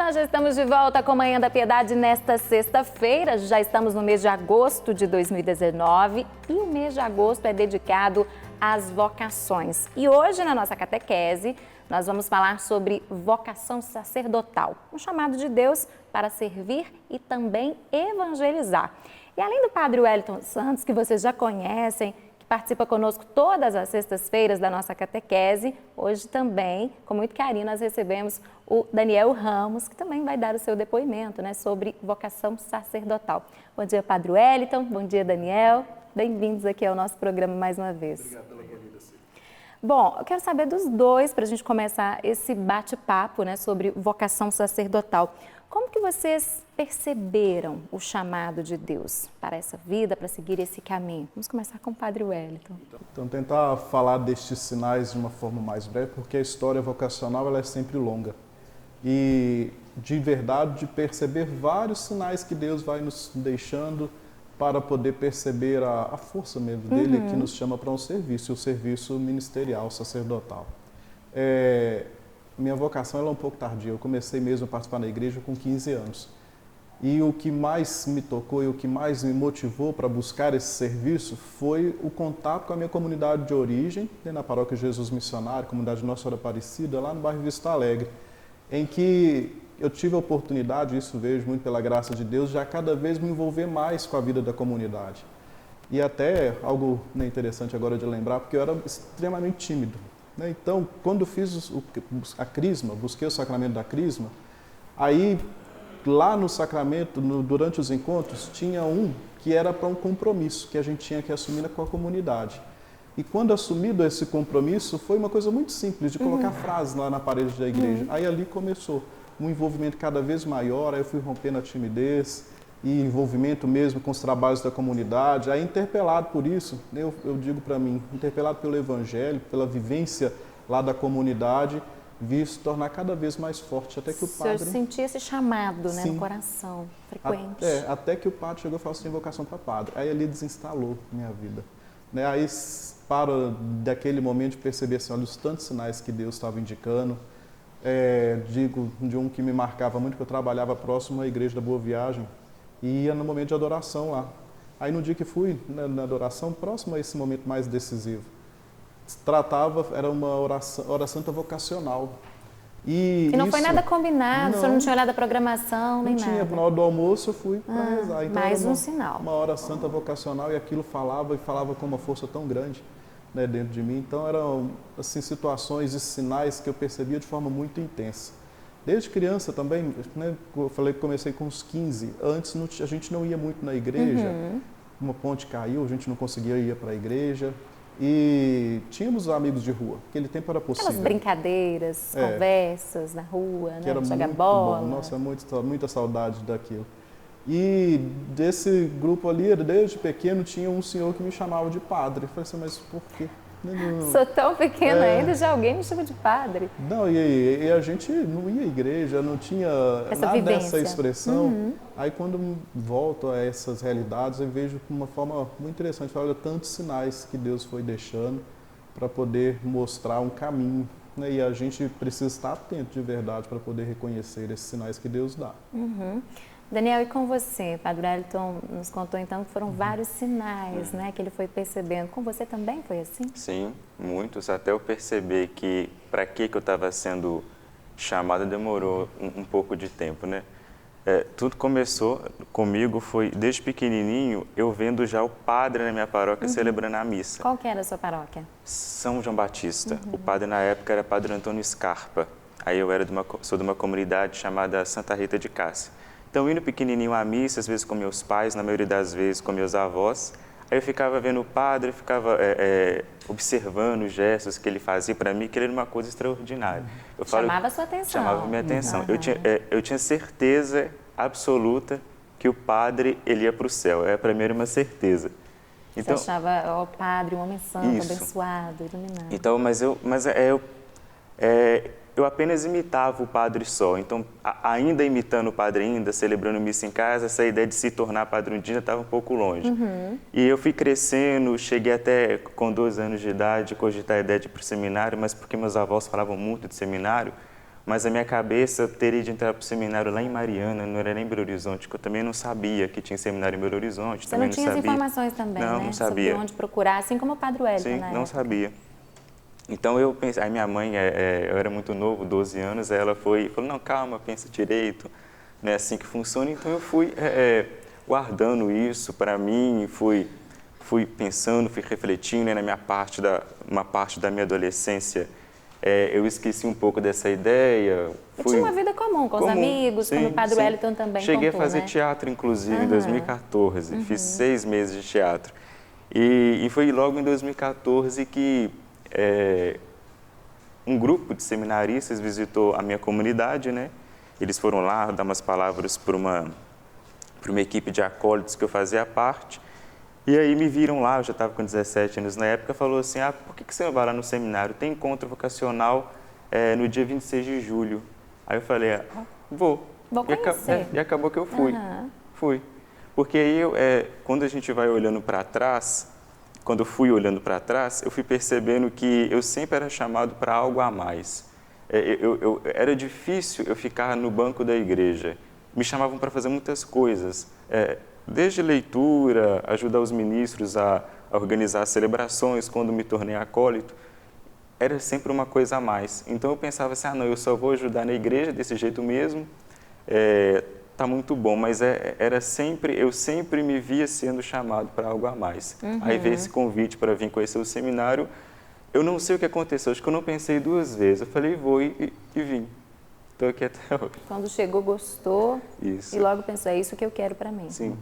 nós já estamos de volta com Manhã da Piedade nesta sexta-feira. Já estamos no mês de agosto de 2019 e o mês de agosto é dedicado às vocações. E hoje, na nossa catequese, nós vamos falar sobre vocação sacerdotal, um chamado de Deus para servir e também evangelizar. E além do Padre Wellington Santos, que vocês já conhecem, participa conosco todas as sextas-feiras da nossa catequese. Hoje também, com muito carinho, nós recebemos o Daniel Ramos, que também vai dar o seu depoimento, sobre vocação sacerdotal. Bom dia, Padre Wellington. Bom dia, Daniel. Bem-vindos aqui ao nosso programa mais uma vez. Obrigado pela convida, Cida. Bom, eu quero saber dos dois, para a gente começar esse bate-papo, sobre vocação sacerdotal. Como que vocês perceberam o chamado de Deus para essa vida, para seguir esse caminho? Vamos começar com o Padre Wellington. Então, tentar falar destes sinais de uma forma mais breve, porque a história vocacional ela é sempre longa. E, de verdade, de perceber vários sinais que Deus vai nos deixando para poder perceber a força mesmo dele, que nos chama para um serviço, o serviço ministerial, sacerdotal. Minha vocação ela é um pouco tardia. Eu comecei mesmo a participar na igreja com 15 anos. E o que mais me tocou e o que mais me motivou para buscar esse serviço foi o contato com a minha comunidade de origem, na Paróquia Jesus Missionário, comunidade Nossa Senhora Aparecida, lá no bairro Vista Alegre, em que eu tive a oportunidade, isso vejo muito pela graça de Deus, já cada vez me envolver mais com a vida da comunidade. E até algo interessante agora de lembrar, porque eu era extremamente tímido. Então, quando eu fiz a crisma, busquei o sacramento da crisma, aí lá no sacramento, durante os encontros, tinha um que era para um compromisso que a gente tinha que assumir com a comunidade. E quando assumido esse compromisso, foi uma coisa muito simples, de colocar frases lá na parede da igreja. Aí ali começou um envolvimento cada vez maior, aí eu fui rompendo a timidez e envolvimento mesmo com os trabalhos da comunidade. Aí interpelado por isso, eu digo para mim, interpelado pelo Evangelho, pela vivência lá da comunidade, vi se tornar cada vez mais forte, até que o padre... O senhor sentia esse chamado, no coração, frequente. Até que o padre chegou e falou assim, vocação para padre. Aí ele desinstalou minha vida. Aí, para daquele momento de perceber assim, olha, os tantos sinais que Deus estava indicando, digo de um que me marcava muito, que eu trabalhava próximo à igreja da Boa Viagem, e ia no momento de adoração lá. Aí no dia que fui na adoração, próximo a esse momento mais decisivo, era uma hora santa vocacional. E não foi nada combinado, o senhor não tinha olhado a programação, nem nada? Não tinha, na hora do almoço eu fui para rezar. Então, mais um sinal. Uma hora santa vocacional e aquilo falava com uma força tão grande dentro de mim. Então eram assim, situações e sinais que eu percebia de forma muito intensa. Desde criança também, eu falei que comecei com uns 15. Antes a gente não ia muito na igreja, uma ponte caiu, a gente não conseguia ir para a igreira. E tínhamos amigos de rua, aquele tempo era possível. Aquelas brincadeiras, conversas na rua, jogar bola. Bom. Nossa, muita saudade daquilo. E desse grupo ali, desde pequeno, tinha um senhor que me chamava de padre. Eu falei assim, mas por quê? Sou tão pequena ainda, já alguém me chama de padre. Não, e a gente não ia à igreja, não tinha nada dessa expressão. Aí quando volto a essas realidades, eu vejo de uma forma muito interessante. Olha, tantos sinais que Deus foi deixando para poder mostrar um caminho. E a gente precisa estar atento de verdade para poder reconhecer esses sinais que Deus dá. Daniel, e com você? Padre Wellington nos contou então que foram vários sinais que ele foi percebendo. Com você também foi assim? Sim, muitos. Até eu perceber que para que eu estava sendo chamado demorou um pouco de tempo, tudo começou comigo, foi desde pequenininho, eu vendo já o padre na minha paróquia celebrando a missa. Qual que era a sua paróquia? São João Batista. O padre na época era Padre Antônio Scarpa. Aí eu sou de uma comunidade chamada Santa Rita de Cássia. Então, indo pequenininho à missa, às vezes com meus pais, na maioria das vezes com meus avós, aí eu ficava vendo o padre, ficava observando os gestos que ele fazia para mim, que ele era uma coisa extraordinária. Chamava a sua atenção. Chamava a minha atenção. Eu tinha certeza absoluta que o padre ele ia para o céu. Para mim era uma certeza. Então, você achava o padre, um homem santo, abençoado, iluminado. Então, eu apenas imitava o padre só. Então, ainda imitando o padre, celebrando missa em casa, essa ideia de se tornar padre um dia estava um pouco longe. E eu fui crescendo, cheguei até com 12 anos de idade, cogitar a ideia de ir para o seminário, mas porque meus avós falavam muito de seminário, mas a minha cabeça teria de entrar para o seminário lá em Mariana, não era nem Belo Horizonte, que eu também não sabia que tinha seminário em Belo Horizonte. Você também não tinha as sabia. informações também, Não, né? não sabia. Sobre onde procurar, assim como o Padre Wellington Sim, na não época. sabia. Então eu pensei, aí minha mãe, eu era muito novo, 12 anos, aí ela falou, não, calma, pensa direito, não é assim que funciona. Então eu fui guardando isso para mim, fui pensando, fui refletindo, né, uma parte da minha adolescência, eu esqueci um pouco dessa ideia. E tinha uma vida comum com os amigos, sim, como o Padre Wellington também Cheguei contou, a fazer né? teatro, inclusive, em 2014, fiz 6 meses de teatro. E foi logo em 2014 que um grupo de seminaristas visitou a minha comunidade, né? Eles foram lá dar umas palavras para uma equipe de acólitos que eu fazia parte. E aí me viram lá, eu já estava com 17 anos na época, falou assim, por que você não vai lá no seminário? Tem encontro vocacional no dia 26 de julho. Aí eu falei, vou. Vou conhecer. E acabou que eu fui. Fui. Porque aí, quando a gente vai olhando para trás, quando eu fui olhando para trás, eu fui percebendo que eu sempre era chamado para algo a mais. Era difícil eu ficar no banco da igreja. Me chamavam para fazer muitas coisas, desde leitura, ajudar os ministros a organizar celebrações, quando me tornei acólito. Era sempre uma coisa a mais. Então eu pensava assim, não, eu só vou ajudar na igreja desse jeito mesmo, tá muito bom, mas eu sempre me via sendo chamado para algo a mais. Aí veio esse convite para vir conhecer o seminário, eu não sei o que aconteceu, acho que eu não pensei 2 vezes, eu falei, vou e vim. Estou aqui até hoje. Quando chegou, gostou. Isso. E logo pensou, é isso que eu quero para mim. Sim.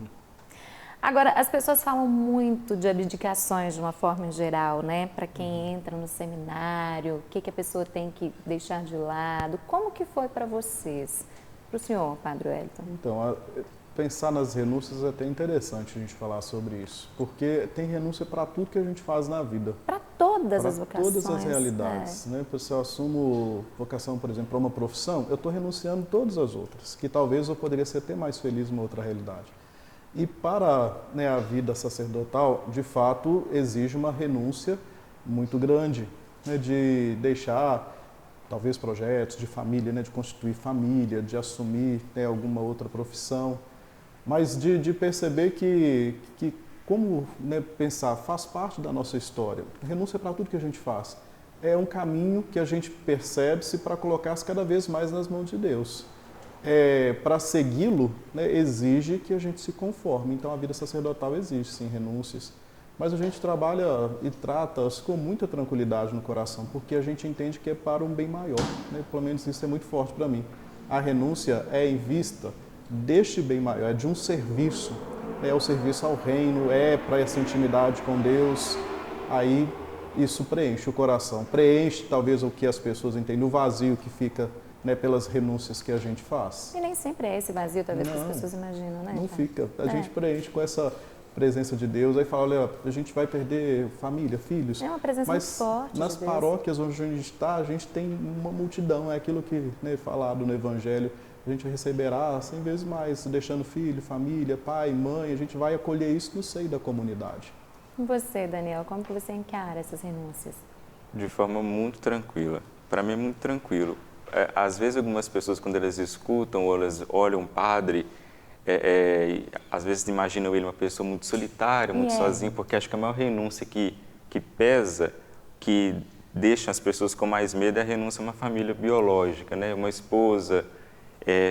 Agora, as pessoas falam muito de abdicações de uma forma geral, né? Para quem entra no seminário, o que a pessoa tem que deixar de lado. Como que foi para vocês? Para o senhor, Padre Wellington. Então, pensar nas renúncias é até interessante a gente falar sobre isso, porque tem renúncia para tudo que a gente faz na vida. Para todas as vocações. Todas as realidades. Né? Se eu assumo vocação, por exemplo, para uma profissão, eu estou renunciando todas as outras, que talvez eu poderia ser até mais feliz em uma outra realidade. E para a vida sacerdotal, de fato, exige uma renúncia muito grande, né? De deixar talvez projetos de família, né? De constituir família, de assumir alguma outra profissão, mas de perceber que como pensar faz parte da nossa história. Renúncia para tudo que a gente faz. É um caminho que a gente percebe-se para colocar-se cada vez mais nas mãos de Deus. Para segui-lo, exige que a gente se conforme. Então, a vida sacerdotal exige, sim, renúncias. Mas a gente trabalha e trata-as com muita tranquilidade no coração, porque a gente entende que é para um bem maior. Né? Pelo menos isso é muito forte para mim. A renúncia é em vista deste bem maior, é de um serviço. É o serviço ao reino, é para essa intimidade com Deus. Aí isso preenche o coração. Preenche, talvez, o que as pessoas entendem, o vazio que fica pelas renúncias que a gente faz. E nem sempre é esse vazio, talvez, que as pessoas imaginam, né? Não fica. A gente preenche com essa presença de Deus, aí fala, olha, a gente vai perder família, filhos. É uma presença muito forte. Nas paróquias onde a gente está, a gente tem uma multidão, é aquilo que é falado no Evangelho, a gente receberá 100 vezes mais, deixando filho, família, pai, mãe, a gente vai acolher isso no seio da comunidade. E você, Daniel, como que você encara essas renúncias? De forma muito tranquila. Para mim é muito tranquilo. Às vezes algumas pessoas, quando elas escutam ou elas olham um padre, às vezes imaginam ele uma pessoa muito solitária, muito sozinha, porque acho que a maior renúncia que pesa, que deixa as pessoas com mais medo é a renúncia a uma família biológica, né? Uma esposa,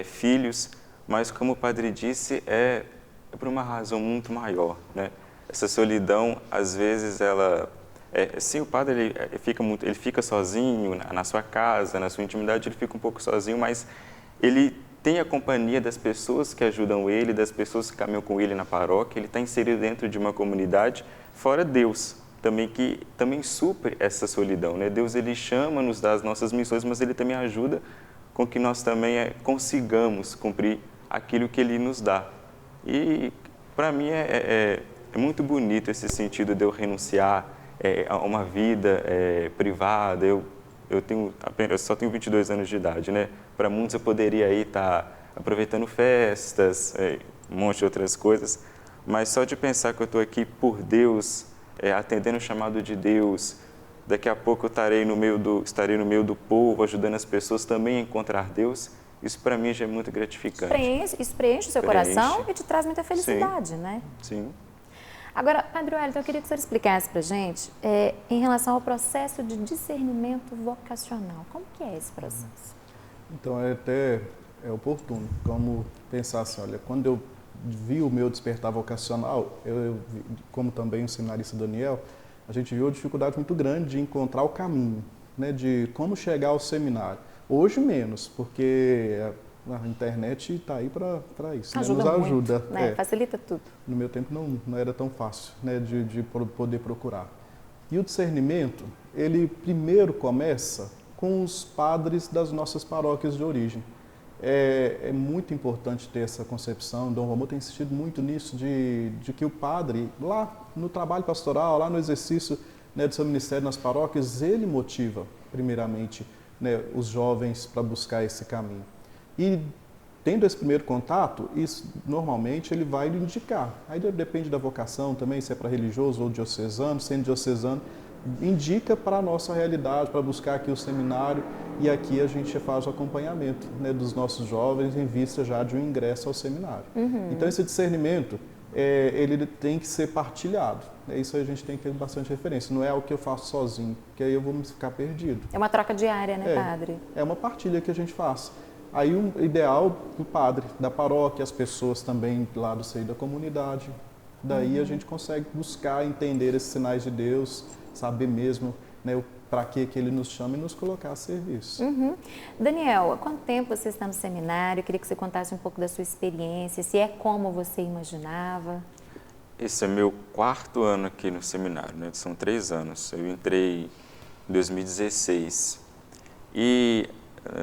filhos, mas como o padre disse, é por uma razão muito maior, né? Essa solidão, às vezes, sim, o padre ele fica sozinho na sua casa, na sua intimidade, ele fica um pouco sozinho, mas ele tem a companhia das pessoas que ajudam ele, das pessoas que caminham com ele na paróquia, ele está inserido dentro de uma comunidade, fora Deus, que também supre essa solidão, né? Deus, ele chama-nos das nossas missões, mas ele também ajuda com que nós também consigamos cumprir aquilo que ele nos dá. E, para mim, é muito bonito esse sentido de eu renunciar a uma vida privada. Eu só tenho 22 anos de idade, né? Para muitos eu poderia aí estar aproveitando festas, um monte de outras coisas, mas só de pensar que eu estou aqui por Deus, atendendo o chamado de Deus, daqui a pouco eu estarei no meio do povo, ajudando as pessoas também a encontrar Deus. Isso para mim já é muito gratificante. Isso preenche o seu coração e te traz muita felicidade, né? Sim. Agora, Padre Wellington, eu queria que o senhor explicasse para a gente em relação ao processo de discernimento vocacional. Como que é esse processo? Então, é oportuno, como pensar assim, olha, quando eu vi o meu despertar vocacional, como também o seminarista Daniel, a gente viu uma dificuldade muito grande de encontrar o caminho, né, de como chegar ao seminário. Hoje menos, porque a internet está aí para isso, ajuda, né? Nos muito, ajuda. Né? Facilita tudo. No meu tempo não era tão fácil, né, de poder procurar. E o discernimento, ele primeiro começa com os padres das nossas paróquias de origem. É muito importante ter essa concepção, Dom Ramon tem insistido muito nisso, de que o padre, lá no trabalho pastoral, lá no exercício, né, do seu ministério nas paróquias, ele motiva, primeiramente, né, os jovens para buscar esse caminho. E tendo esse primeiro contato, isso normalmente ele vai lhe indicar. Aí depende da vocação também, se é para religioso ou diocesano, sendo diocesano, indica para a nossa realidade, para buscar aqui o seminário, e aqui a gente faz o acompanhamento, né, dos nossos jovens em vista já de um ingresso ao seminário. Então esse discernimento, ele tem que ser partilhado. Isso a gente tem que ter bastante referência. Não é algo que eu faço sozinho, porque aí eu vou ficar perdido. É uma troca diária, né, padre? É uma partilha que a gente faz. Aí o ideal, o padre da paróquia, as pessoas também lá do seio da comunidade. Daí a gente consegue buscar entender esses sinais de Deus, saber mesmo, né, para que ele nos chama e nos colocar a serviço. Daniel, há quanto tempo você está no seminário? Eu queria que você contasse um pouco da sua experiência, se é como você imaginava. Esse é meu 4º ano aqui no seminário, né? São 3 anos. Eu entrei em 2016 e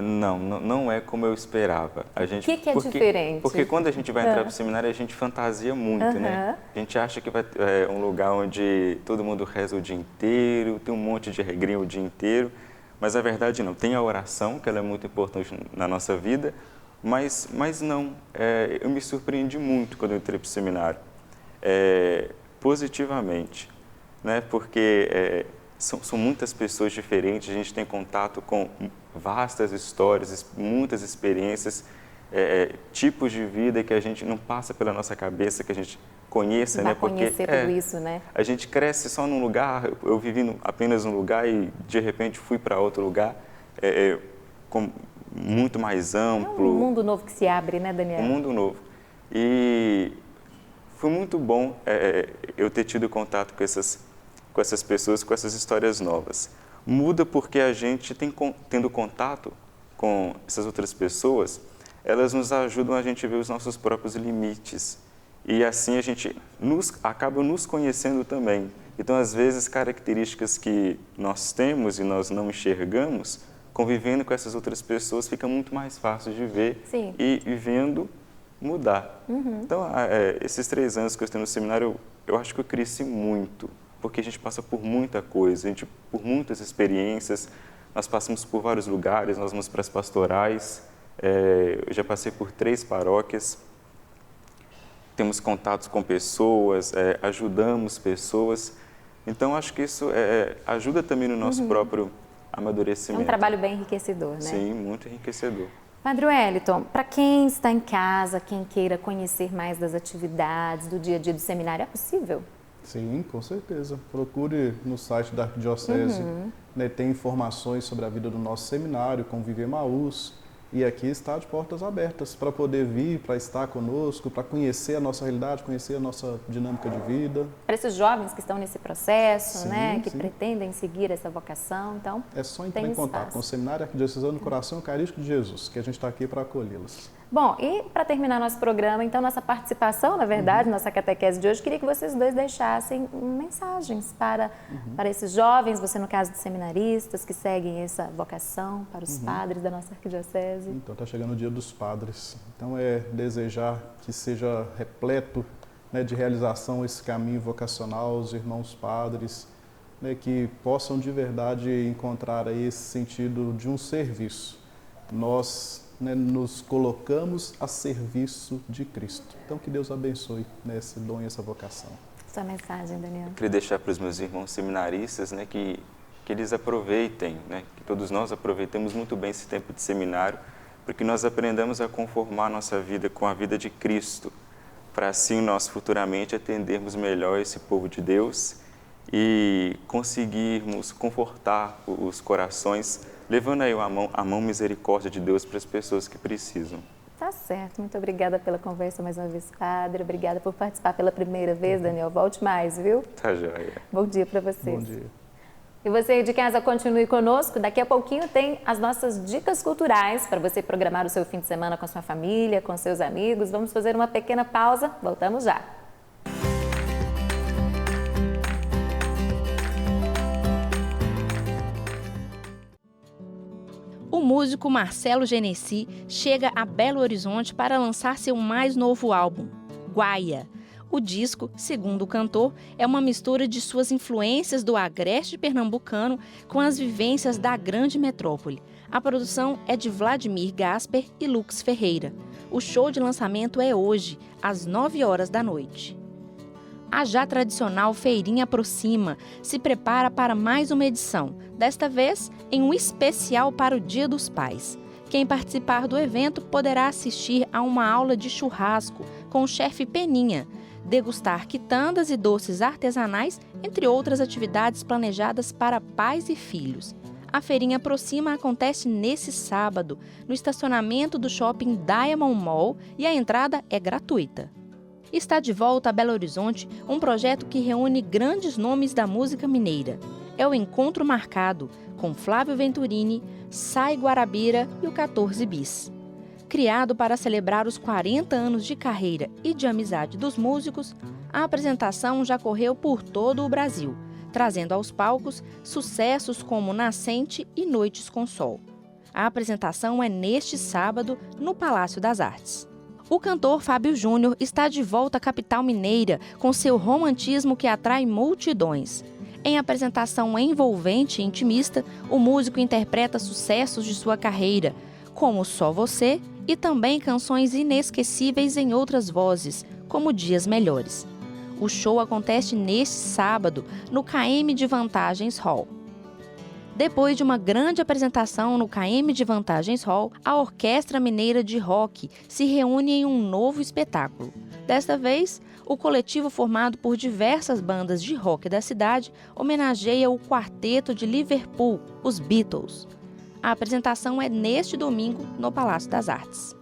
não é como eu esperava. O que é diferente? Porque quando a gente vai entrar para o seminário, a gente fantasia muito, né? A gente acha que vai um lugar onde todo mundo reza o dia inteiro, tem um monte de regrinha o dia inteiro, mas a verdade não. Tem a oração, que ela é muito importante na nossa vida, mas não. Eu me surpreendi muito quando eu entrei para o seminário, positivamente, né? Porque são muitas pessoas diferentes, a gente tem contato com vastas histórias, muitas experiências, tipos de vida que a gente não passa pela nossa cabeça, que a gente conheça, né? Porque conhecer tudo isso, né? A gente cresce só num lugar, eu vivi apenas num lugar e de repente fui para outro lugar, muito mais amplo. É um mundo novo que se abre, né, Daniel? Um mundo novo. E foi muito bom eu ter tido contato com essas pessoas, com essas histórias novas. Muda porque a gente tendo contato com essas outras pessoas, elas nos ajudam a gente ver os nossos próprios limites. E assim a gente acaba nos conhecendo também. Então, às vezes, características que nós temos e nós não enxergamos, convivendo com essas outras pessoas, fica muito mais fácil de ver. Sim. E vendo mudar. Então, esses 3 anos que eu estou no seminário, eu acho que eu cresci muito. Porque a gente passa por muita coisa, por muitas experiências, nós passamos por vários lugares, nós vamos para as pastorais, eu já passei por 3 paróquias, temos contatos com pessoas, ajudamos pessoas, então acho que isso ajuda também no nosso próprio amadurecimento. É um trabalho bem enriquecedor, né? Sim, muito enriquecedor. Padre Wellington, para quem está em casa, quem queira conhecer mais das atividades, do dia a dia do seminário, é possível? Sim, com certeza. Procure no site da Arquidiocese, né, tem informações sobre a vida do nosso seminário, Convive Emaús, e aqui está de portas abertas para poder vir, para estar conosco, para conhecer a nossa realidade, conhecer a nossa dinâmica de vida. Para esses jovens que estão nesse processo, Sim, né, que sim. pretendem seguir essa vocação, então É só entrar em contato com o Seminário Arquidiocesano do Coração Eucarístico de Jesus, que a gente está aqui para acolhê-los. Bom, e para terminar nosso programa, então, nossa participação, na verdade, nossa catequese de hoje, queria que vocês dois deixassem mensagens para esses jovens, você no caso de seminaristas, que seguem essa vocação, para os padres da nossa arquidiocese. Então, está chegando o Dia dos Padres. Então, é desejar que seja repleto, né, de realização esse caminho vocacional, os irmãos padres, né, que possam de verdade encontrar aí esse sentido de um serviço. Nós, né, nos colocamos a serviço de Cristo. Então, que Deus abençoe, né, esse dom e essa vocação. Sua mensagem, Daniel. Eu queria deixar para os meus irmãos seminaristas, né, que que eles aproveitem, né? Que todos nós aproveitemos muito bem esse tempo de seminário, porque nós aprendamos a conformar nossa vida com a vida de Cristo, para assim nós futuramente atendermos melhor esse povo de Deus e conseguirmos confortar os corações, levando aí a mão misericórdia de Deus para as pessoas que precisam. Tá certo. Muito obrigada pela conversa mais uma vez, Padre. Obrigada por participar pela primeira vez, Daniel. Volte mais, viu? Tá joia. Bom dia para vocês. Bom dia. E você de casa continue conosco. Daqui a pouquinho tem as nossas dicas culturais para você programar o seu fim de semana com a sua família, com seus amigos. Vamos fazer uma pequena pausa. Voltamos já. O músico Marcelo Genesi chega a Belo Horizonte para lançar seu mais novo álbum, Guaia. O disco, segundo o cantor, é uma mistura de suas influências do agreste pernambucano com as vivências da grande metrópole. A produção é de Vladimir Gasper e Lux Ferreira. O show de lançamento é hoje, às 9 horas da noite. A já tradicional Feirinha Aproxima se prepara para mais uma edição, desta vez em um especial para o Dia dos Pais. Quem participar do evento poderá assistir a uma aula de churrasco com o chefe Peninha, degustar quitandas e doces artesanais, entre outras atividades planejadas para pais e filhos. A Feirinha Aproxima acontece nesse sábado, no estacionamento do shopping Diamond Mall, e a entrada é gratuita. Está de volta a Belo Horizonte um projeto que reúne grandes nomes da música mineira. É o Encontro Marcado, com Flávio Venturini, Sai Guarabira e o 14 Bis. Criado para celebrar os 40 anos de carreira e de amizade dos músicos, a apresentação já correu por todo o Brasil, trazendo aos palcos sucessos como Nascente e Noites com Sol. A apresentação é neste sábado, no Palácio das Artes. O cantor Fábio Júnior está de volta à capital mineira com seu romantismo que atrai multidões. Em apresentação envolvente e intimista, o músico interpreta sucessos de sua carreira, como Só Você, e também canções inesquecíveis em outras vozes, como Dias Melhores. O show acontece neste sábado, no KM de Vantagens Hall. Depois de uma grande apresentação no KM de Vantagens Hall, a Orquestra Mineira de Rock se reúne em um novo espetáculo. Desta vez, o coletivo formado por diversas bandas de rock da cidade homenageia o quarteto de Liverpool, os Beatles. A apresentação é neste domingo no Palácio das Artes.